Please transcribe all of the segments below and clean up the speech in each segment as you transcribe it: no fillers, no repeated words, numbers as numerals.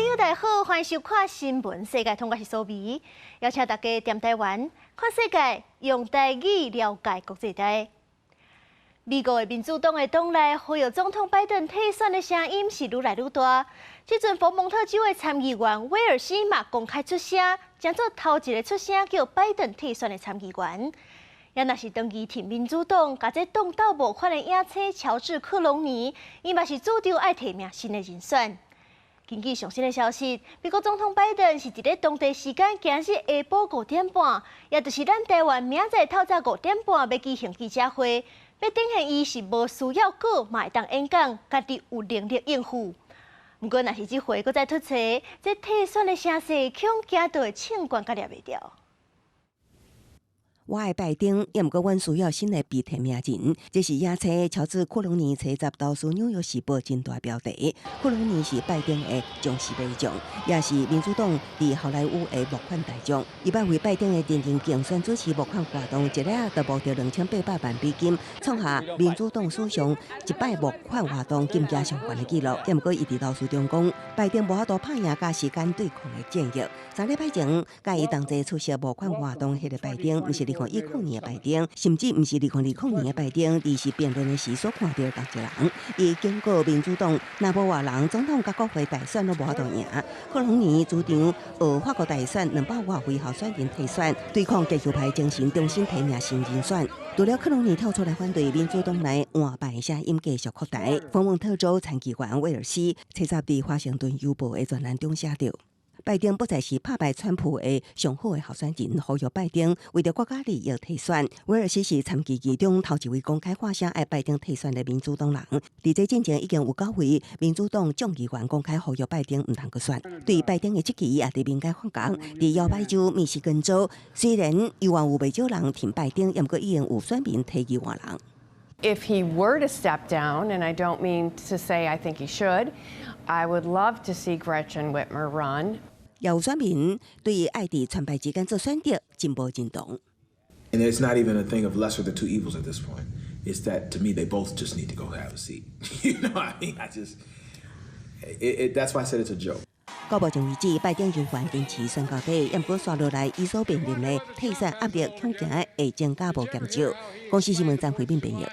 友大家好，欢迎收看新闻世界通，我是苏眉，邀请大家踮台湾看世界，用台语了解国际大。美国的民主党的党内呼吁总统拜登退选的声音是愈来愈大。这阵佛蒙特州的参议员威尔斯嘛公开出声，将做头一个出声叫拜登退选的参议员。也若是长期替民主党甲这党斗无款的野青乔治·克隆尼，伊嘛是主张爱提名新的人选。根据最新的消息，美国总统拜登是伫咧当地时间今日下晡5点半，也就是咱台湾明仔载透早5点半要举行记者会。要展现伊是无需要稿，嘛会当演讲，家己有能力应付。不过，若是这回搁再突袭，这退选的声势恐惊到会庆关甲抓袂掉。我爱拜登，也毋过阮需要新的被提名人。这是野青乔治·克隆尼七十导师《纽约时报》真大标题。克隆尼是拜登的重视对象，也是民主党伫好莱坞的募款大将。伊捌为拜登的电竞竞选主持募款活动，一日就募到2800万美金，创下民主党史上一摆募款活动金额上悬的纪录。也毋过，伊伫导师中讲，拜登无法度拍赢甲时间对抗的战役。3礼拜前，甲伊同齐出席募款活动迄个拜登，毋是2019年的拜登，甚至毋是2020年的拜登，而是辩论的时所看到的同一人。伊经过民主党若无外人，总统甲国会大选都无法度赢。克隆尼主张学法国大选250位候选人提选，对抗极右派精神，重新提名新人选。除了克隆尼跳出来反对民主党内换败声音继续扩大，佛蒙特州参议员威尔斯70伫华盛顿邮报的专栏中写道。拜登不再是拍败川普的上好的候选人，呼吁拜登为着国家利益退选。威尔斯是参议院中头一位公开发声爱拜登退选的民主党人。伫这之前已经有9位民主党众议员公开呼吁拜登唔通去选。对拜登的这期也伫民间发讲，伫摇摆州密西根州，虽然犹原有未少人挺拜登，也毋过已经有选民提议换人。If he were to step down, and I don't mean to say I think he should, I would love to see Gretchen Whitmer run. 也有选民对爱伫传派之间做选择真无认同。And it's not even a thing of lesser of the two evils at this point. It's that to me they both just need to go have a seat. You know what I mean? That's why I said it's a joke. 到目前为止，拜登仍然坚持选到底，也毋过刷落来，伊所面临的退选压力恐惊会增加无减少。公司新闻站回应朋友。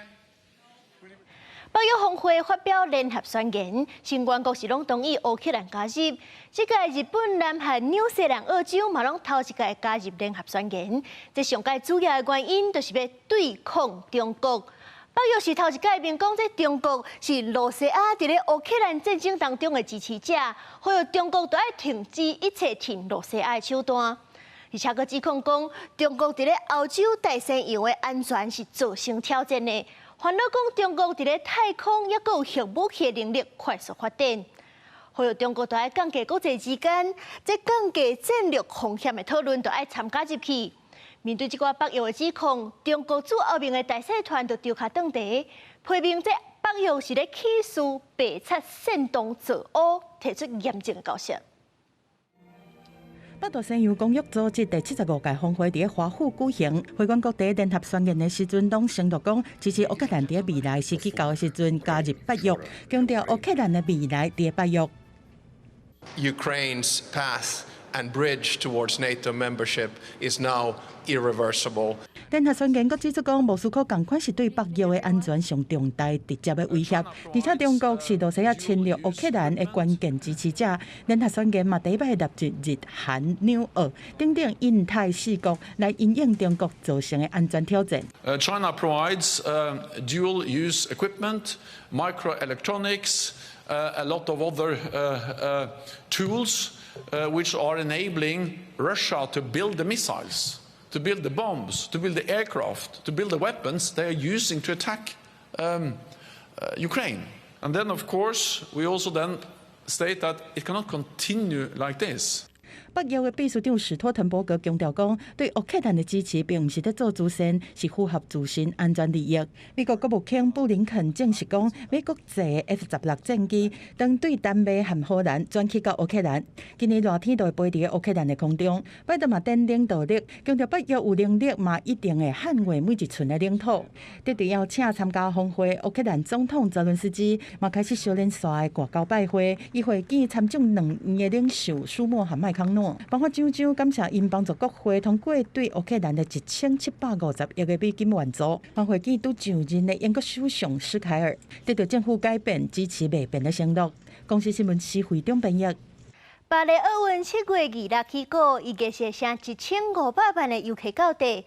北约峰会发表联合宣言，成员国是拢同意乌克兰加入。这届日本、南韩、纽西兰、澳洲嘛拢头一届加入联合宣言。这上届主要的原因就是要对抗中国。北约是头一届明讲，这中国是罗西亚伫咧乌克兰战争当中的支持者，呼吁中国都要停止一切挺罗西亚的手段。而且佫指控讲，中国伫咧欧洲大西洋的安全是造成挑战的。烦恼讲中国伫咧太空也佫有核武器的能力快速发展，呼吁中国都要降低国际之间这降低战略风险的讨论，都要参加入去。面对这个北约的指控，中国驻欧盟的大使团就丢卡转地，批评这北约是咧起诉白贼煽动造乌，提出严正的交涉。北大西洋公约组织第75届峰会伫华府举行，会馆各地联合宣言的时阵，拢承诺讲支持乌克兰伫未来时机到的时阵加入北约，强调乌克兰的未来伫北约。Ukraine's path and bridge towards NATO membership is now irreversible. 联合宣言阁指出讲，莫斯科共款是对北约的安全上重大直接的威胁，而且中国是罗西亚侵略乌克兰的关键支持者。联合宣言嘛，第一摆纳入日、韩、纽、俄等等印太四国来因应中国造成的安全挑战。China provides dual-use equipment, microelectronics, a lot of other tools which are enabling Russia to build the missiles, to build the bombs, to build the aircraft, to build the weapons they are using to attack Ukraine. And then, of course, we also then state that it cannot continue like this. 北约的秘书长史托滕伯格强调讲，对乌克兰的支持并不是在做主线，是符合自身安全利益。美国国务卿布林肯证实讲，美国制 F-16战机当对丹麦和荷兰转去到乌克兰，今年热天都会飞伫乌克兰的空中。拜登嘛点领导力，强调北约有能力嘛一定会捍卫每一寸的领土。特地邀请参加峰会，乌克兰总统泽伦斯基嘛开始小连续的外交拜会，伊会见参众两院的领袖舒默和麦康诺，颁发奖章感谢因帮助国会通过对乌克兰的1750亿的美金援助。嘛会见拄上任的英国首相施凯尔，得到政府改变支持未变的承诺。公司新闻司会长编译。巴黎奥运7月26起过，预计是成1500万的游客到地。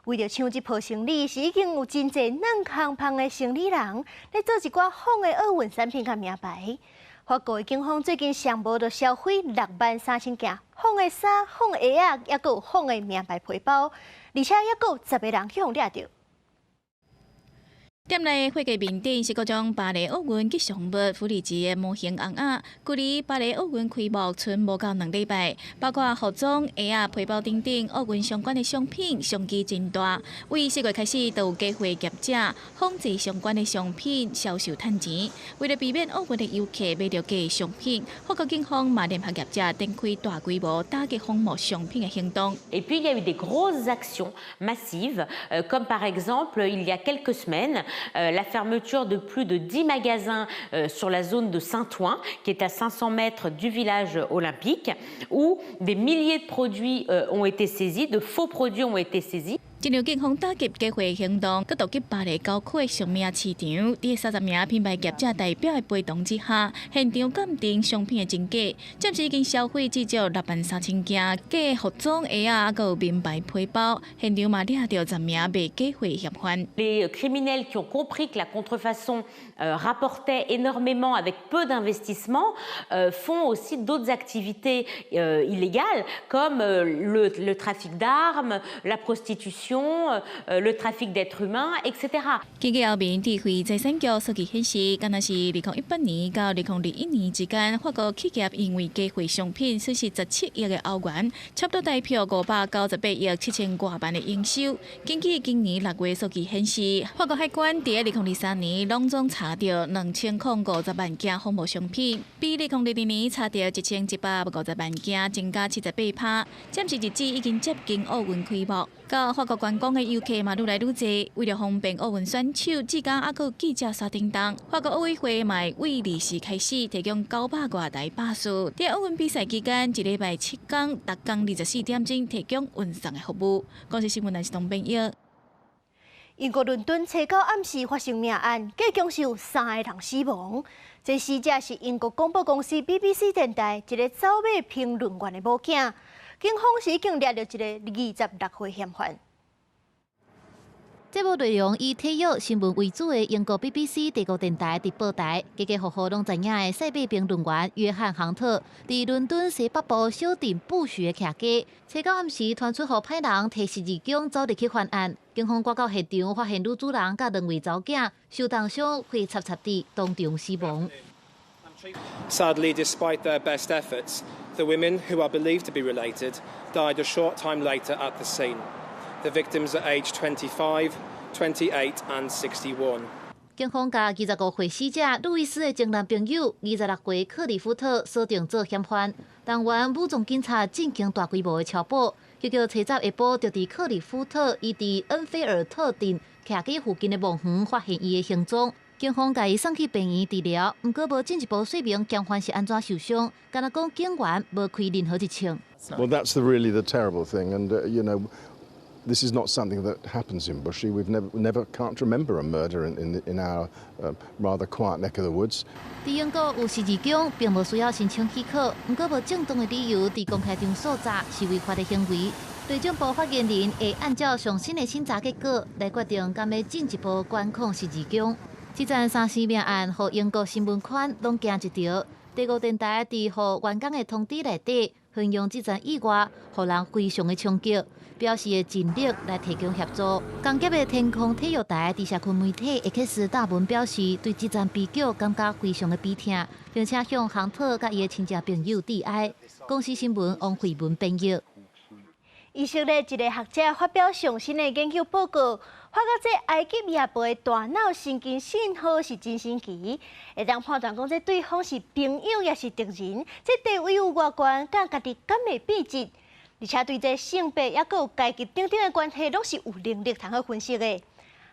为了抢这波行李，是已经有真侪软康胖的行李人，咧做一寡仿的奥运产品甲名牌。法国的警方最近上无就销毁63000件仿的衫、仿的鞋啊，也有仿的名牌皮包，而且也有10个人去互抓到。店内会计面顶是各种巴黎奥运吉祥物、福利级的模型红鸭，距离巴黎奥运开幕剩无到2礼拜，包括服装、鞋啊、皮包等等奥运相关的商品，商机真大。为4月开始，就有机会业者仿制相关的商品销售赚钱。为了避免奥运的游客买到假商品，法国警方嘛联合业者展开大规模打击仿冒商品的行动。Et puis il y a eu des grosses actions massives, comme par exemple il y a quelques semaines. La fermeture de plus de 10 magasins sur la zone de Saint-Ouen, qui est à 500 mètres du village olympique, où des milliers de produits ont été saisis, de faux produits ont été saisis. 这场警方打击假货行动，佮导入巴黎郊区的上名市场，伫30名品牌业者代表的陪同之下，现场鉴定商品的真假，暂时已经销毁至少63000件假服装鞋啊，佮有名牌皮包。现场嘛抓到10名卖假货嫌犯。Les criminels qui ont compris que la contrefaçon rapportait énormément avec peu d'investissement font aussi d'autres activités illégales comme le trafic d'armes, la prostitution.le trafic d'êtres humains, etc. 根据后面智慧财产局数据显示，敢若是2018年到2021年之间，法国企业因为假货商品损失17亿的欧元，差不多代表598亿7000多万的营收。根据今年6月数据显示，法国海关伫2023年拢总查到2050万件仿冒商品，比2022年查到1750万件，增加78%。暂时日子已经接近奥运开幕。到法国观光的游客嘛愈来愈多，为了方便奥运选手，至今还有记者刷叮当。法国奥委会嘛为利是开始提供900多台巴士，在奥运比赛期间，1礼拜7天，逐天24点钟提供运送的服务。公司新闻台是董编译。英国伦敦初九暗时发生命案，计共是有3个人死亡。这死者是英国广播公司 BBC 电台一个走马评论员的某囝。警方是已经抓到一个26岁嫌犯。节目内容以体育新闻为主的英国 BBC 帝国电台直播台，家家户户拢知影的赛马评论员约翰杭特，伫伦敦西北部小镇布许的徛家，初九暗时传出互歹人摕12弓走入去犯案。警方赶到现场，发现女主人甲2位查某囝受重伤，血插插地当场死亡。Sadly, despite their best efforts, the women, who are believed to be related, died a short time later at the scene. The victims are aged 25, 28 and 61. 警方甲25岁死者路易斯的前男朋友26岁克里夫特锁定做嫌犯。当晚，武装警察进行大规模的敲捕，结果初早下晡就伫克里夫特伊伫恩菲尔特镇徛家附近的墓园发现伊的行踪。警方甲伊送去病院治疗，不过无进一步说明嫌犯是安怎受伤，敢若讲警员无开任何一枪。Well, that's really the terrible thing, and you know, this is not something that happens in Bushey. We've never can't remember a murder in our rather quiet neck of the woods. 伫英国有12弓，并无需要申请许可，不过无正当的理由伫公开场所炸是违法的行为。内政部发言人会按照上新的审查结果来决定敢要进一步管控12弓。这桩3死命案，互英国新闻刊拢惊一条。第五电台伫互员工的通知内底分享这阵意外，互人非常的冲击，表示会尽力来提供协助。同级的天空体育台伫社区媒体 X 大文表示，对这阵悲剧感觉非常的悲痛，并且向航特甲伊的亲戚朋友致哀。公司新闻王慧文编译。以色列一个学者发表上新的研究报告，发觉这埃及夜背的大脑神经信号是真神奇，会当判断讲这对方是朋友也是敌人，这地位有偌悬，甲家己敢会变质，而且对这性别也佮有阶级等等的关系，拢是有能力通好分析的。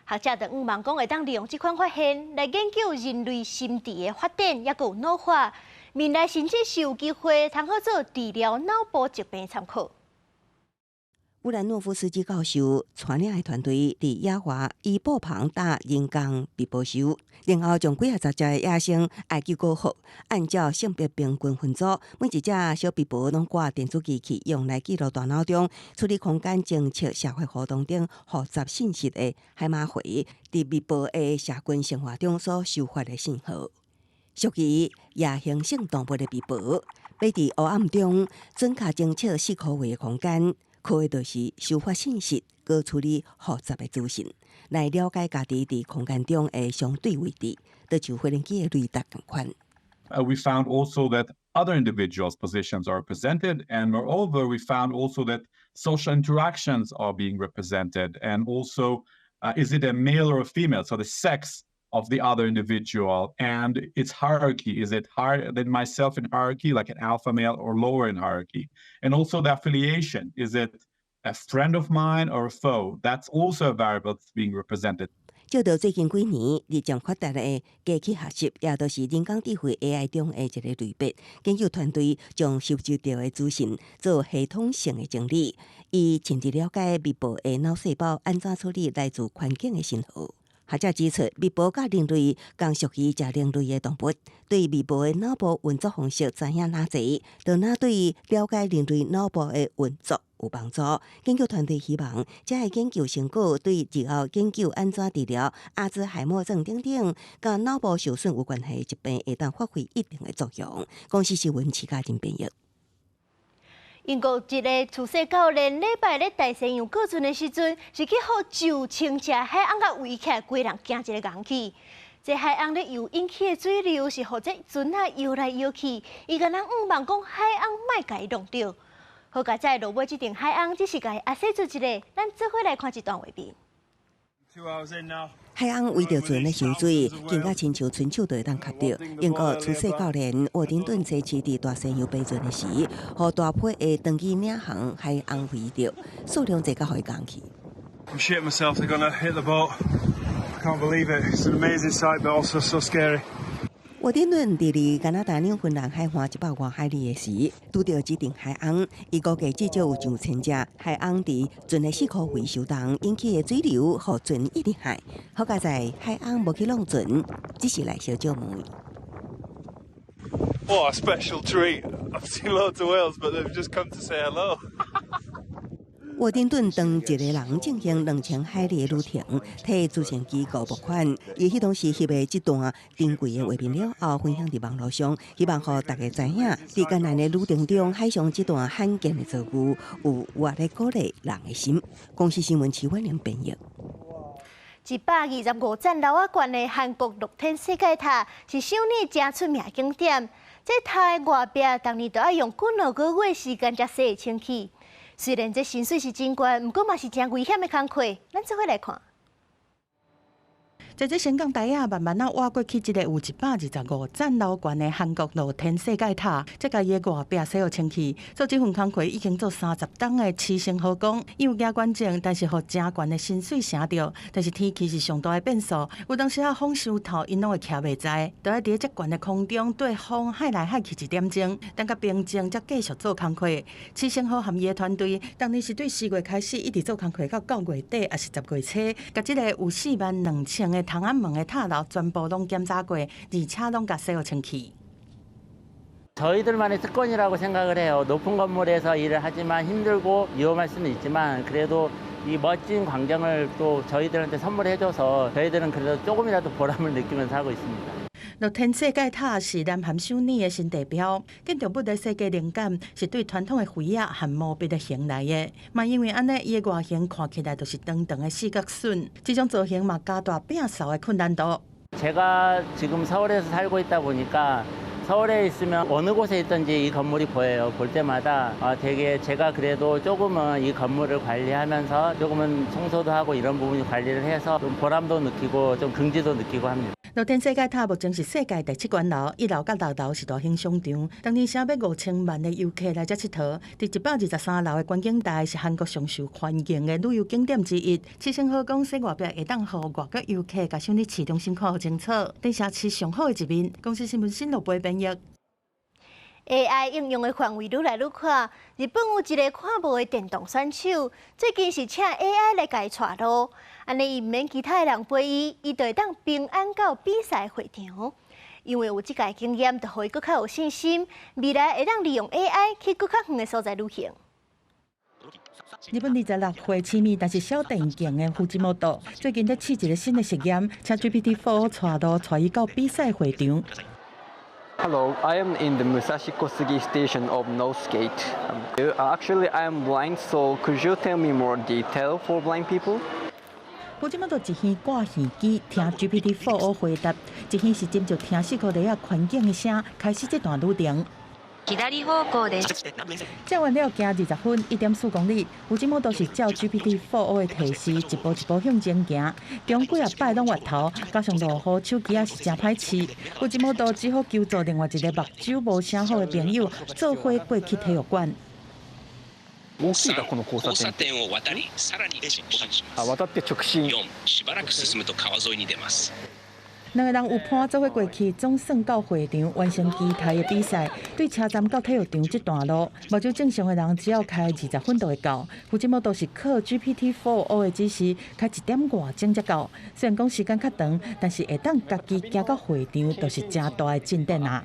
学者就希望讲会当利用这款发现来研究人类心智的发展，也佮有脑化，未来甚至是有机会通好做治疗脑部疾病参考。乌兰诺夫斯基教授带领的团队伫野外伊布旁搭人工被捕收，然后将几十只野生埃及狗好，按照性别平均分组，每一只小被捕拢挂电子机器，用来记录大脑中处理空间、政策、社会活动等复杂信息的海马回伫被捕的社群生活中所收发的信号。属于夜行性动物的被捕，要伫黑暗中准确侦测4颗位的空间。靠的就是收发信息，佮处理复杂的资讯，来了解家己伫空间中的相对位置，就像飞行机的雷达同款。We found also that other individuals' positions are represented, and moreover, we found also that social interactions are being represented, and also is it a male or a female? So the sex of the other individual and its hierarchy. Is it higher than myself in hierarchy, like an alpha male, or lower in hierarchy? And also the affiliation. Is it a friend of mine or a foe? That's also a variable that's being represented. 照到最近几年日渐发达的机器学习，也就是人工智慧 AI 中的一个类别。研究团队将收集到的资讯做系统性的整理，以甚至了解微部的脑细胞安怎处理来自环境的信号。学者指出，微部甲人类共属于食灵类的动物，对微部的脑部运作方式知影哪侪，就哪对了解人类脑部的运作有帮助。研究团队希望，这个研究成果对日后研究安怎治疗阿兹海默症等等，甲脑部受损有关系的疾病，会当发挥一定的作用。公司新闻齐家真编译。英国一个厨师教练礼拜咧大西洋过船的时阵，是去互就清澈海岸甲围起来，规人惊一个硬气。这海岸咧游引起的水流是互这船啊游来游去，伊甲人望讲海岸莫甲伊弄着。好佳在落尾这场海岸，只是甲伊压死出一个。咱做伙来看一段画面。海岸围着船的游水，更加亲像春手就会当吸着。英国厨师教练沃丁顿这次伫大西洋爬船的时，互大批的长期领航海岸围着，数量侪甲互伊讲起。I'm shit myself. They're gonna hit the boat. I can't believe it. It's an amazing sight, but also so scary. 沃丁顿伫离加拿大纽芬兰海岸100多海里的时，拄到这场海岸，伊估计至少有上千只海岸伫船的4颗维修档引起的水流，互船一直海。好佳在海岸无去弄船，只是来小照门。What a special treat! I've seen loads of whales, but they've just come to say hello. 沃丁顿当一个人进行2000海里的旅程，替直升机购募款。伊迄当时翕的这段珍贵的画面了后，分享伫网络上，希望互大家知影，伫艰难的旅程中，海上这段罕见的遭遇，有活来鼓励人的心。公司新闻齐婉玲编译。125层楼啊悬的韩国露天世界塔是首年真出名的景点。这塔的外壁当年都要用几个月时间才洗会清气。虽然这薪水是真高，不过嘛是真危险的工课。咱做伙来看。在这升降台啊，慢慢啊挖过去一个有125层楼悬的韩国露天世界塔，这甲伊的外壁洗好清气。做这份工课已经做30档的7星好工，伊有加关键，但是互真悬的薪水省着。但是天气是上大的变数，有当时啊风伤透，因拢会徛袂在，都要伫这悬的空中对风海来海去1点钟，等到平静才继续做工课。7星好和伊的团队，当年是对4月开始，一直做工课到9月底，也是10月初，甲这个有42000的唐安门的塔楼全部拢检查过，而且拢甲洗好清气。 저희들만의 특권이라고 생각을 해요. 높은 건물에서 일을 하지만 힘들고 위험할 수는 있지만 그래도 이 멋진 광경을 또 저희들한테 선물해줘서 저희들은 그래도 조금이라도 보람을 느끼면서 하고 있습니다. 乐天世界塔是南韩首尔的新地标，建筑物的设计灵感是对传统的灰仔和毛笔的形来的。嘛，因为安尼，伊的外形看起来就是长长的四角笋，这种造型嘛加大摒扫的困难度。 제가 지금 서울에서 살고 있다 보니까 서울에 있으면 어느 곳에 있든지 이 건물이 보여요. 볼 때마다 되게 제가 그래도 조금은 이 건물을 관리하면서 조금은 청소도 하고 이런 부분이 관리를 해서 좀 보람도 느끼고 좀 긍지도 느끼고 합니다. 乐天世界塔目前是世界第7高楼，1楼甲6楼是大型商场。当年写要5000万的游客来这佚佗。第123楼的观景台是韩国上受欢迎的旅游景点之一。七星好讲，说外壁会当予外国游客甲乡里市中心看好清楚，等城市上好的一面。公司新闻新路杯编译。 AI 应用的范围愈来愈宽。日本有一个看无的电动选手，最近是请 AI 来家带路，安尼伊毋免其他人陪伊，伊就会当平安到比赛会场。因为有即个经验，就互伊搁较有信心，未来会当利用 AI 去搁较远的所在旅行。 日本26岁痴迷但是小电竞的藤本，最近在试一个新的实验，请 GPT-4 带路带伊到比赛会场。 Hello, I am in the Musashi Kosugi station of Northgate. Actually, I am blind, so could you tell me more detail for blind people? 藤本一耳挂耳机，听 GPT-4 回答，一耳是针就听4个雷啊环境的声，开始这段旅程。 左方向です。走完了行20分，1.4公里。藤本都是照 GPT-4 的提示，一步一步向前行。中几啊摆拢滑头，加上落雨，手机也是真歹试。藤本都只好求助另外一个目睭无啥好的朋友，做伙过去体育馆。大きいがこの交差点を渡り、さらに進します。渡って直進。4、しばらく進むと川沿いに出ます。 两个人有伴做伙过去，总算到会场完成机台的比赛。对车站到体育场这段路，目睭正常的人只要开20分就会到。藤本都是靠 GPT-4 的指示，开1点外钟才到。虽然讲时间较长，但是会当家己行到会场，就是真大的进展啊。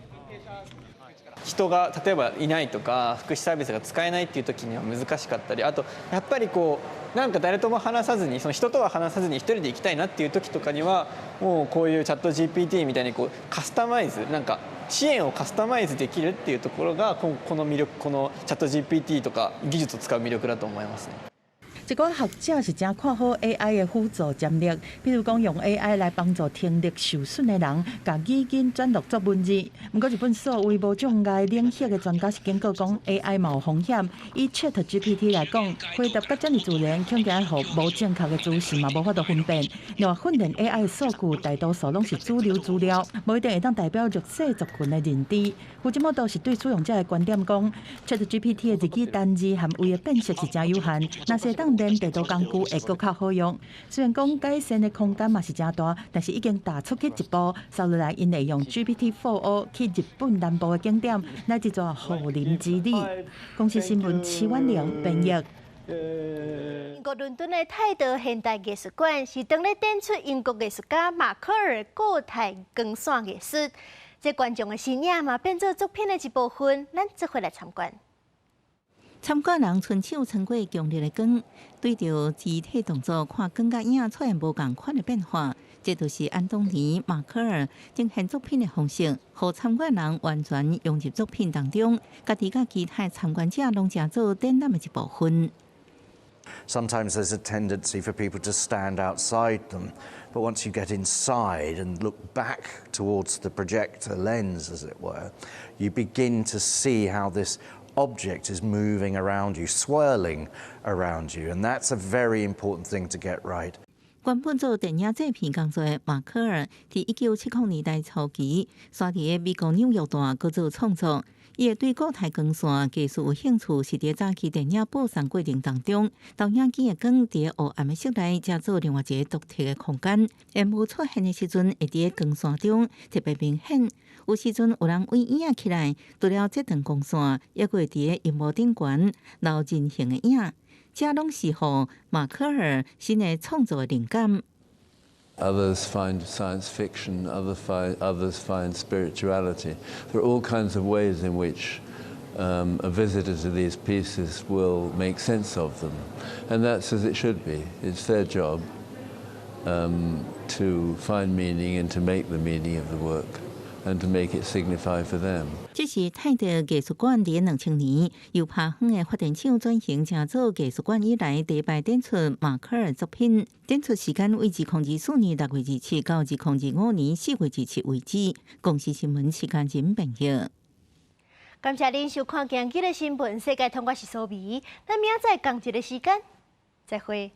人が例えばいないとか福祉サービスが使えないっていう時には難しかったりあとやっぱりこうなんか誰とも話さずにその人とは話さずに一人で行きたいなっていう時とかにはもうこういうチャット GPT みたいにこうカスタマイズなんか支援をカスタマイズできるっていうところがこの魅力このチャット GPT とか技術を使う魅力だと思いますね。 一个学者是真看好 AI 的辅助潜力，比如讲用 AI 来帮助听力受损的人，把语音转录作文字。不过日本所谓无障碍领域的专家是警告讲 AI 有风险。以 ChatGPT 来讲，回答甲遮尔自然，恐惊互无正确的资讯嘛无法度分辨。另外，训练 AI 的数据大多数拢是主流资料，无一定会当代表弱势族群的认知。藤本都是对使用者的观点讲 ，ChatGPT 的日语单字和位的辨识是真有限，若是当练地图工具会搁较好用。虽然讲改善的空间嘛是真大，但是已经踏出去一步。sau落来，因会用 GPT-4 去日本南部的景点来一座护林之旅。公司新闻齐婉玲编译。英国伦敦的泰德现代艺术馆是当咧展出英国艺术家马克尔固态光线艺术。这观众的视野嘛变做作品的一部分，咱做伙来参观。参观人伸手穿过强烈的光，对着肢体动作看光甲影出现无共款的变化，这就是安东尼·马克尔呈现作品的方式，让参观人完全融入作品当中，家己甲其他参观者拢成做展览的一部分。 Sometimes there's a tendency for people to stand outside them, but once you get inside and look back towards the projector lens, as it were, you begin to see how this object is moving around you, swirling around you, and that's a very important thing to get right. 原本做电影制片工作的马克尔，伫1970年代初期，选伫美国纽约大学做创作。 伊会对固态光线技术有兴趣，是伫早期电影播送过程当中，导演机的光伫黑暗的室内，加做另外一个独特的空间。烟雾出现的时阵，会伫光线中特别明显。有时阵有人为影起来，除了这段光线，也会伫荧幕顶悬留人形的影。这拢是互马克尔新的创作的灵感。 Others find science fiction, others find spirituality. There are all kinds of ways in which a visitor to these pieces will make sense of them. And that's as it should be. It's their job to find meaning and to make the meaning of the work. and to make it signify for them. 这是泰德艺术馆伫2000年由帕亨的发展厂转型成做艺术馆以来第一摆展出马克尔作品。展出时间为2024年6月27到2025年4月17为止。公司新闻时间真朋友。感谢您收看今日的新闻，世界通我是苏眉，咱明仔载同一个时间再会。